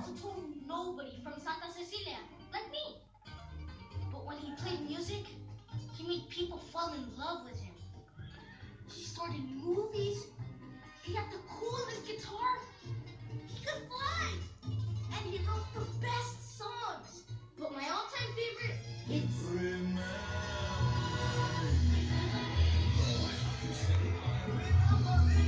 a total nobody from Santa Cecilia, like me. But when he played music, he made people fall in love with him. He starred in movies. He had the coolest guitar. He could fly. And he wrote the best songs. But my all-time favorite, it's... Remember me. Though I have to say, I remember me.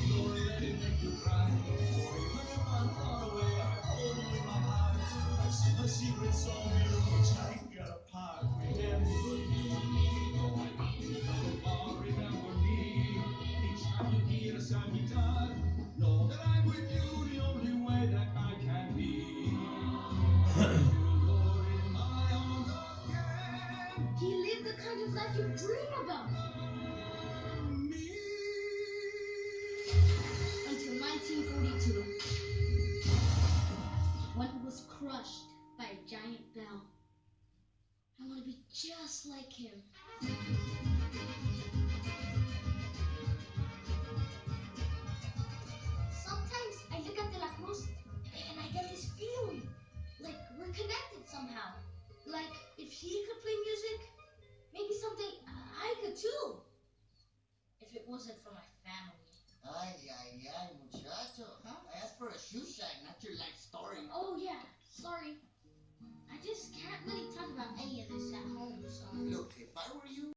Don't let it make you cry. For even if I'm far away, I hold you in my heart. I sing a secret song to you which I can't apart. Remember me. Though I have been traveled far, remember me. Each time you hear a sad guitar, know that I'm with you the only way that I can be. You're in my arms again. He lived the kind of life you dream about. Me. Until 1942, when he was crushed by a giant bell. I want to be just like him. Sometimes I look at De La Cruz and I get this feeling like we're connected somehow. Like if he could play music, maybe someday I could too. If it wasn't for